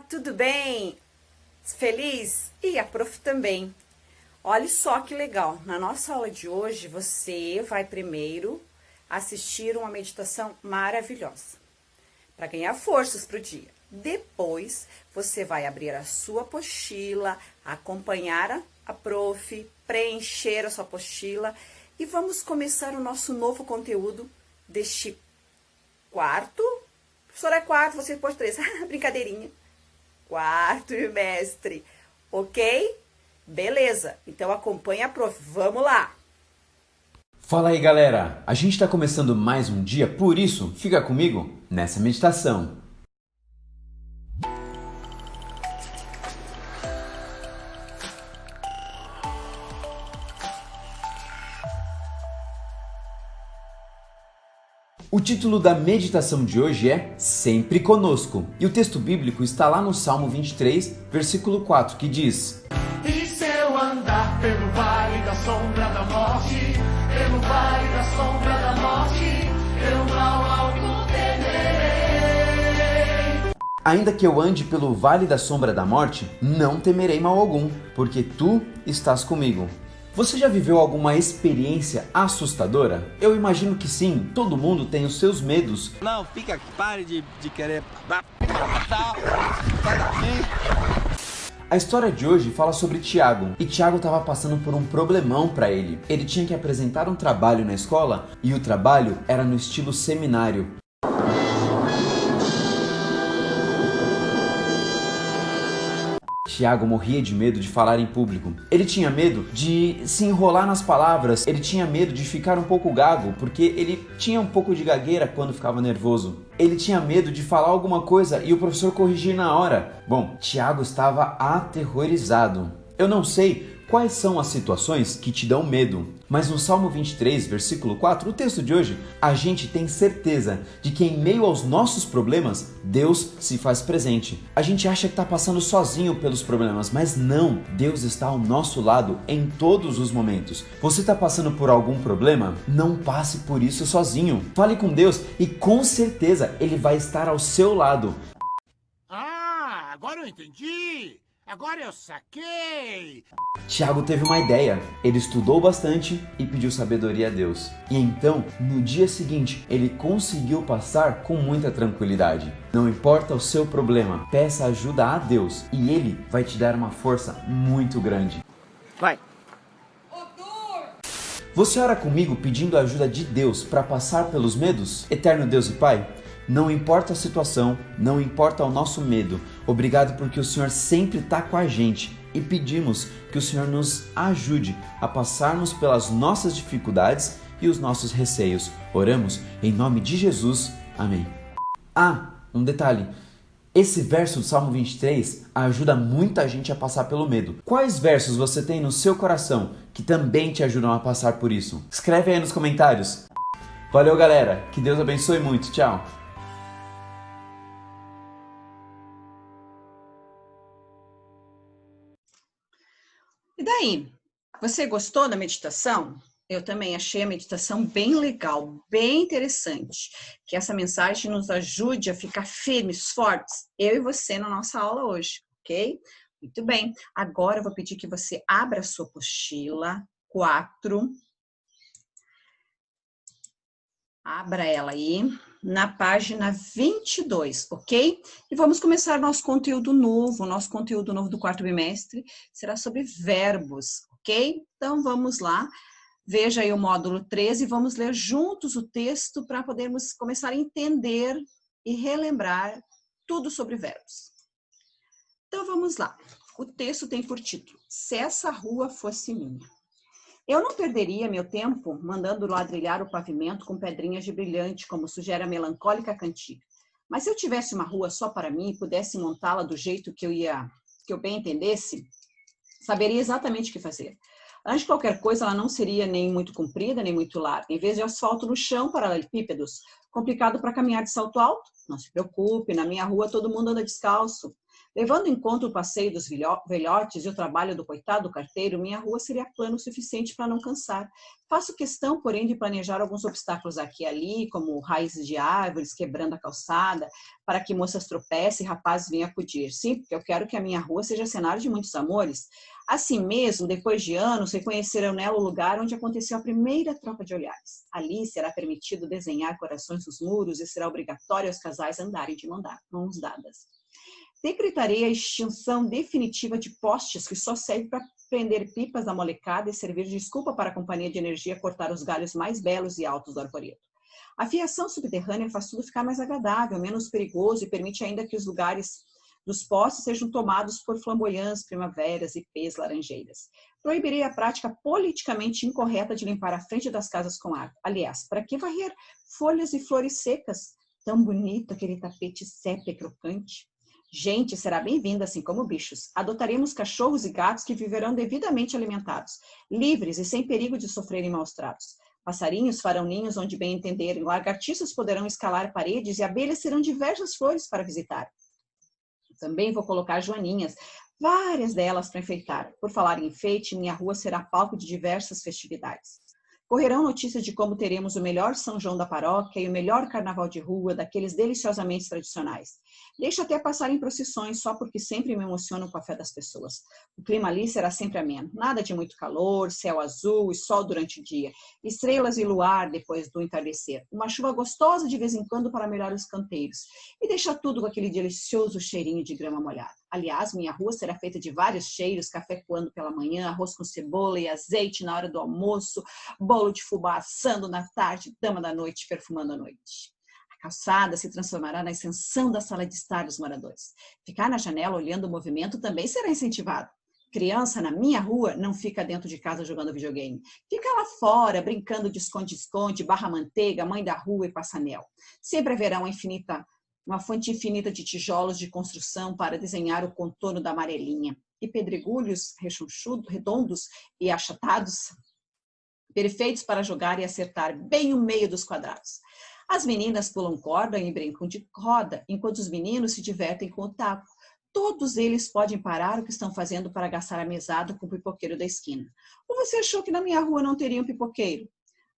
Tudo bem? Feliz? E a prof também. Olha só que legal. Na nossa aula de hoje, você vai primeiro assistir uma meditação maravilhosa para ganhar forças para o dia. Depois, você vai abrir a sua apostila, acompanhar a prof, preencher a sua apostila e vamos começar o nosso novo conteúdo deste quarto. Professora, é quarto, você pôs três. Brincadeirinha. Quarto trimestre, ok? Beleza, então acompanha a prof. Vamos lá! Fala aí, galera! A gente está começando mais um dia, por isso, fica comigo nessa meditação. O título da meditação de hoje é Sempre Conosco, e o texto bíblico está lá no Salmo 23, versículo 4, que diz: E se eu andar pelo vale da sombra da morte, pelo vale da sombra da morte, eu mal algum temerei. Ainda que eu ande pelo vale da sombra da morte, não temerei mal algum, porque tu estás comigo. Você já viveu alguma experiência assustadora? Eu imagino que sim, todo mundo tem os seus medos. Não, pare de querer matar, sai daqui. A história de hoje fala sobre Tiago, e Tiago estava passando por um problemão para ele. Ele tinha que apresentar um trabalho na escola, e o trabalho era no estilo seminário. Tiago morria de medo de falar em público. Ele tinha medo de se enrolar nas palavras, ele tinha medo de ficar um pouco gago, porque ele tinha um pouco de gagueira quando ficava nervoso. Ele tinha medo de falar alguma coisa e o professor corrigir na hora. Bom, Tiago estava aterrorizado. Eu não sei quais são as situações que te dão medo, mas no Salmo 23, versículo 4, o texto de hoje, a gente tem certeza de que em meio aos nossos problemas, Deus se faz presente. A gente acha que está passando sozinho pelos problemas, mas não, Deus está ao nosso lado em todos os momentos. Você está passando por algum problema? Não passe por isso sozinho. Fale com Deus e com certeza Ele vai estar ao seu lado. Ah, agora eu entendi! Agora eu saquei! Tiago teve uma ideia, ele estudou bastante e pediu sabedoria a Deus. E então, no dia seguinte, ele conseguiu passar com muita tranquilidade. Não importa o seu problema, peça ajuda a Deus e Ele vai te dar uma força muito grande. Vai. Você ora comigo pedindo a ajuda de Deus para passar pelos medos? Eterno Deus e Pai, não importa a situação, não importa o nosso medo, obrigado porque o Senhor sempre está com a gente e pedimos que o Senhor nos ajude a passarmos pelas nossas dificuldades e os nossos receios. Oramos em nome de Jesus. Amém. Um detalhe. Esse verso do Salmo 23 ajuda muita gente a passar pelo medo. Quais versos você tem no seu coração que também te ajudam a passar por isso? Escreve aí nos comentários. Valeu, galera. Que Deus abençoe muito. Tchau. E daí? Você gostou da meditação? Eu também achei a meditação bem legal, bem interessante. Que essa mensagem nos ajude a ficar firmes, fortes, eu e você na nossa aula hoje, ok? Muito bem. Agora eu vou pedir que você abra a sua apostila 4. Abra ela aí, na página 22, ok? E vamos começar nosso conteúdo novo. Nosso conteúdo novo do quarto bimestre será sobre verbos, ok? Então, vamos lá. Veja aí o módulo 13 e vamos ler juntos o texto para podermos começar a entender e relembrar tudo sobre verbos. Então, vamos lá. O texto tem por título, Se essa rua fosse minha. Eu não perderia meu tempo mandando ladrilhar o pavimento com pedrinhas de brilhante, como sugere a melancólica cantiga. Mas se eu tivesse uma rua só para mim e pudesse montá-la do jeito que eu bem entendesse, saberia exatamente o que fazer. Antes de qualquer coisa, ela não seria nem muito comprida, nem muito larga. Em vez de asfalto no chão, paralelepípedos, complicado para caminhar de salto alto? Não se preocupe, na minha rua todo mundo anda descalço. Levando em conta o passeio dos velhotes e o trabalho do coitado carteiro, minha rua seria plano o suficiente para não cansar. Faço questão, porém, de planejar alguns obstáculos aqui e ali, como raízes de árvores quebrando a calçada, para que moças tropecem e rapazes venham acudir. Sim, porque eu quero que a minha rua seja cenário de muitos amores. Assim mesmo, depois de anos, reconhecerão nela o lugar onde aconteceu a primeira troca de olhares. Ali será permitido desenhar corações nos muros e será obrigatório aos casais andarem de mãos dadas. Decretarei a extinção definitiva de postes que só servem para prender pipas da molecada e servir de desculpa para a companhia de energia cortar os galhos mais belos e altos do arvoredo. A fiação subterrânea faz tudo ficar mais agradável, menos perigoso e permite ainda que os lugares dos postes sejam tomados por flamboyantes primaveras, ipês, laranjeiras. Proibirei a prática politicamente incorreta de limpar a frente das casas com água. Aliás, para que varrer folhas e flores secas? Tão bonito aquele tapete sépia crocante. Gente será bem-vinda, assim como bichos. Adotaremos cachorros e gatos que viverão devidamente alimentados, livres e sem perigo de sofrerem maus tratos. Passarinhos farão ninhos onde bem entenderem, lagartixas poderão escalar paredes e abelhas terão diversas flores para visitar. Também vou colocar joaninhas, várias delas para enfeitar. Por falar em enfeite, minha rua será palco de diversas festividades. Correrão notícias de como teremos o melhor São João da paróquia e o melhor carnaval de rua, daqueles deliciosamente tradicionais. Deixo até passar em procissões, só porque sempre me emociono com a fé das pessoas. O clima ali será sempre ameno. Nada de muito calor, céu azul e sol durante o dia. Estrelas e luar depois do entardecer. Uma chuva gostosa de vez em quando para melhorar os canteiros. E deixar tudo com aquele delicioso cheirinho de grama molhada. Aliás, minha rua será feita de vários cheiros, café coando pela manhã, arroz com cebola e azeite na hora do almoço, bolo de fubá assando na tarde, dama da noite perfumando a noite. A calçada se transformará na extensão da sala de estar dos moradores. Ficar na janela olhando o movimento também será incentivado. Criança na minha rua não fica dentro de casa jogando videogame. Fica lá fora, brincando de esconde-esconde, barra-manteiga, mãe da rua e passanel. Sempre haverá uma fonte infinita de tijolos de construção para desenhar o contorno da amarelinha. E pedregulhos redondos e achatados, perfeitos para jogar e acertar bem o meio dos quadrados. As meninas pulam corda e brincam de roda, enquanto os meninos se divertem com o taco. Todos eles podem parar o que estão fazendo para gastar a mesada com o pipoqueiro da esquina. Ou você achou que na minha rua não teria um pipoqueiro?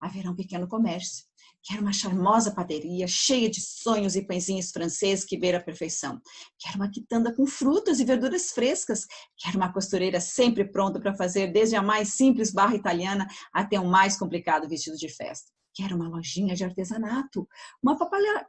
Haverá um pequeno comércio. Quero uma charmosa padaria, cheia de sonhos e pãezinhos franceses que beira a perfeição. Quero uma quitanda com frutas e verduras frescas. Quero uma costureira sempre pronta para fazer desde a mais simples barra italiana até o mais complicado vestido de festa. Quero uma lojinha de artesanato, uma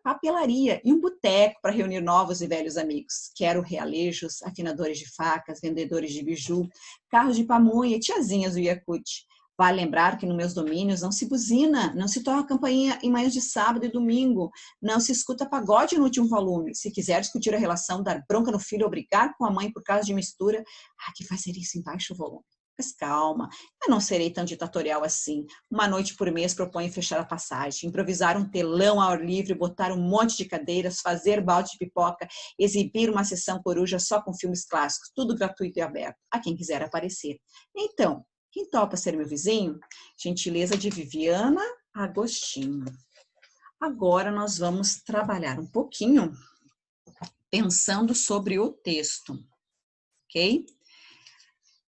papelaria e um boteco para reunir novos e velhos amigos. Quero realejos, afinadores de facas, vendedores de biju, carros de pamonha e tiazinhas do Yakut. Vale lembrar que nos meus domínios não se buzina, não se toca campainha em manhãs de sábado e domingo, não se escuta pagode no último volume. Se quiser discutir a relação, dar bronca no filho ou brigar com a mãe por causa de mistura, há que fazer isso em baixo volume. Mas calma, eu não serei tão ditatorial assim. Uma noite por mês proponho fechar a passagem, improvisar um telão ao ar livre, botar um monte de cadeiras, fazer balde de pipoca, exibir uma sessão coruja só com filmes clássicos, tudo gratuito e aberto, a quem quiser aparecer. Então, quem topa ser meu vizinho? Gentileza de Viviana Agostinho. Agora nós vamos trabalhar um pouquinho pensando sobre o texto, ok?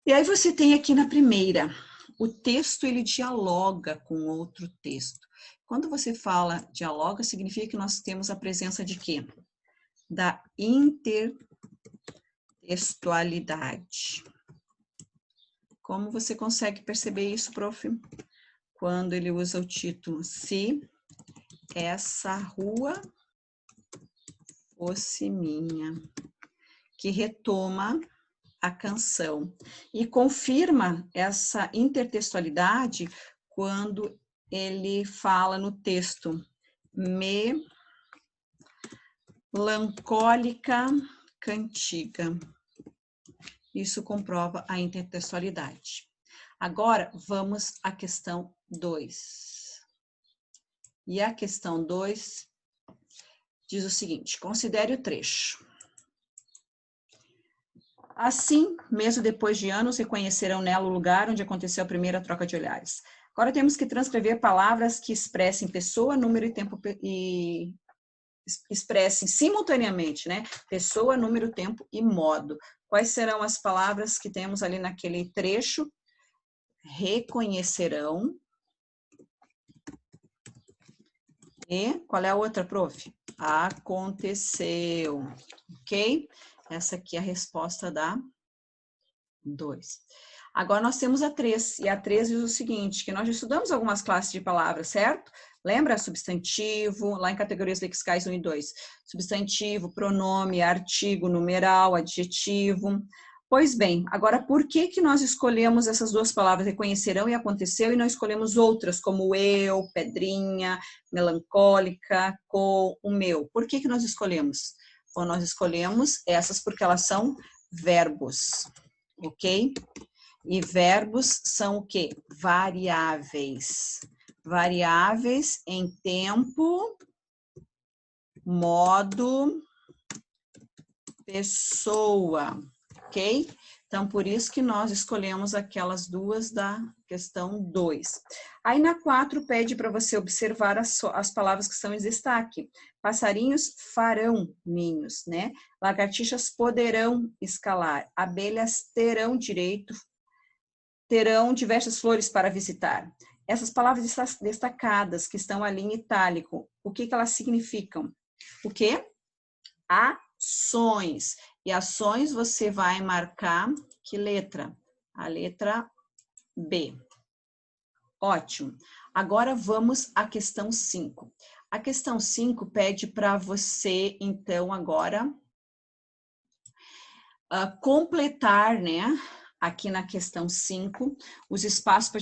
E aí você tem aqui na primeira, o texto ele dialoga com outro texto. Quando você fala dialoga, significa que nós temos a presença de quê? Da intertextualidade. Como você consegue perceber isso, prof? Quando ele usa o título Se essa rua fosse minha, que retoma a canção e confirma essa intertextualidade quando ele fala no texto melancólica cantiga. Isso comprova a intertextualidade. Agora, vamos à questão 2. E a questão 2 diz o seguinte, considere o trecho. Assim, mesmo depois de anos, reconhecerão nela o lugar onde aconteceu a primeira troca de olhares. Agora temos que transcrever palavras que expressem pessoa, número e tempo expressem simultaneamente, né? Pessoa, número, tempo e modo. Quais serão as palavras que temos ali naquele trecho? Reconhecerão. E qual é a outra, prof? Aconteceu. Ok? Essa aqui é a resposta da 2. Agora nós temos a 3. E a 3 diz o seguinte, que nós já estudamos algumas classes de palavras, certo? Lembra? Substantivo, lá em categorias lexicais 1 e 2. Substantivo, pronome, artigo, numeral, adjetivo. Pois bem, agora por que nós escolhemos essas duas palavras, reconhecerão e aconteceu, e não escolhemos outras, como eu, pedrinha, melancólica, com o meu? Por que nós escolhemos? Bom, nós escolhemos essas porque elas são verbos, ok? E verbos são o quê? Variáveis. Variáveis em tempo, modo, pessoa, ok? Então, por isso que nós escolhemos aquelas duas da questão 2. Aí, na 4, pede para você observar as palavras que estão em destaque. Passarinhos farão ninhos, né? Lagartixas poderão escalar. Abelhas terão diversas flores para visitar. Essas palavras destacadas que estão ali em itálico, o que elas significam? O quê? Ações. E ações você vai marcar que letra? A letra B. Ótimo. Agora vamos à questão 5. A questão 5 pede para você, então, agora completar, né? Aqui na questão 5, os espaços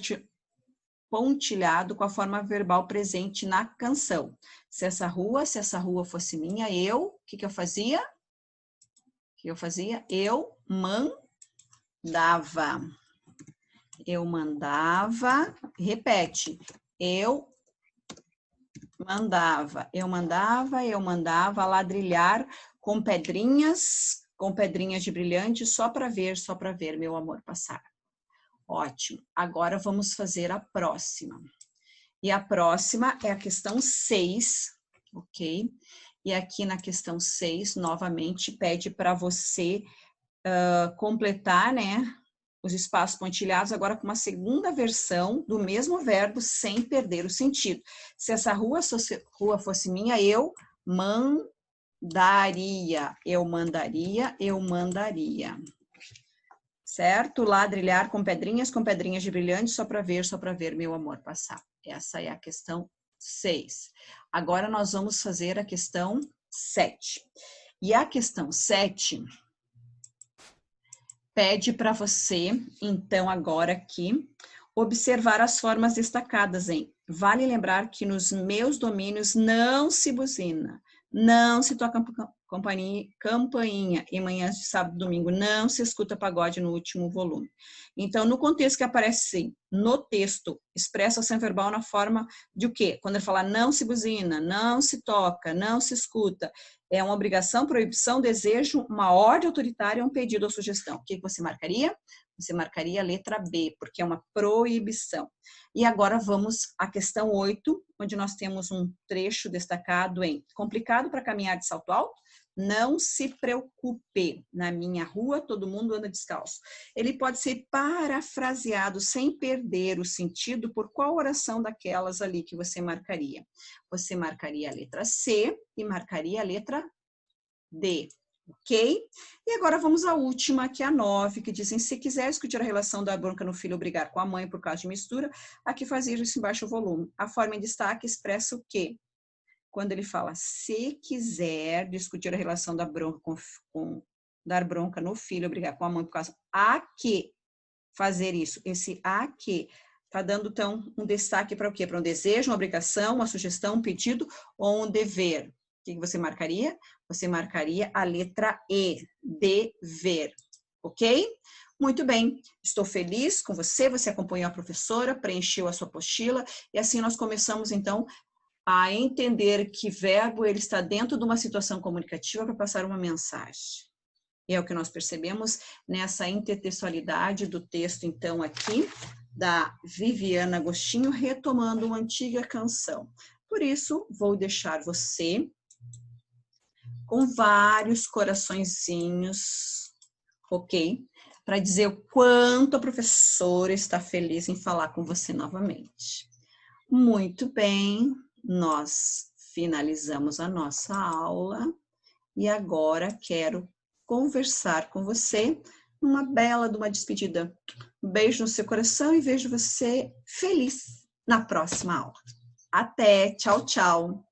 pontilhado com a forma verbal presente na canção. Se essa rua fosse minha, o que eu fazia? Eu mandava. Eu mandava, repete, eu mandava ladrilhar com pedrinhas de brilhante só para ver meu amor passar. Ótimo. Agora vamos fazer a próxima. E a próxima é a questão 6, ok? E aqui na questão 6, novamente, pede para você completar, né, os espaços pontilhados agora com uma segunda versão do mesmo verbo sem perder o sentido. Se essa rua fosse minha, eu mandaria. Eu mandaria. Certo? Ladrilhar com pedrinhas de brilhante só para ver meu amor passar. Essa é a questão 6. Agora nós vamos fazer a questão 7. E a questão 7 pede para você, então, agora aqui, observar as formas destacadas em vale lembrar que nos meus domínios não se buzina, não se toca campainha em manhãs de sábado e domingo, não se escuta pagode no último volume. Então, no contexto que aparece no texto, expressa ação verbal na forma de o quê? Quando ele fala não se buzina, não se toca, não se escuta, é uma obrigação, proibição, desejo, uma ordem autoritária, um pedido ou sugestão. O que você marcaria? Você marcaria a letra B, porque é uma proibição. E agora vamos à questão 8, onde nós temos um trecho destacado em complicado para caminhar de salto alto? Não se preocupe, na minha rua todo mundo anda descalço. Ele pode ser parafraseado sem perder o sentido por qual oração daquelas ali que você marcaria? Você marcaria a letra C e marcaria a letra D. Ok? E agora vamos à última, que é a 9, que dizem, se quiser discutir a relação da bronca no filho ou brigar com a mãe por causa de mistura, aqui faz isso em baixo volume. A forma em destaque expressa o quê? Quando ele fala, se quiser discutir a relação da bronca dar bronca no filho ou brigar com a mãe por causa a que fazer isso, esse a que está dando, então, um destaque para o quê? Para um desejo, uma obrigação, uma sugestão, um pedido ou um dever. O que você marcaria? Você marcaria a letra E, dever, ok? Muito bem, estou feliz com você, você acompanhou a professora, preencheu a sua apostila, e assim nós começamos, então, a entender que verbo ele está dentro de uma situação comunicativa para passar uma mensagem. E é o que nós percebemos nessa intertextualidade do texto, então, aqui, da Viviana Agostinho, retomando uma antiga canção. Por isso, vou deixar você com vários coraçõezinhos, ok? Para dizer o quanto a professora está feliz em falar com você novamente. Muito bem, nós finalizamos a nossa aula e agora quero conversar com você numa bela de uma despedida. Um beijo no seu coração e vejo você feliz na próxima aula. Até, tchau, tchau.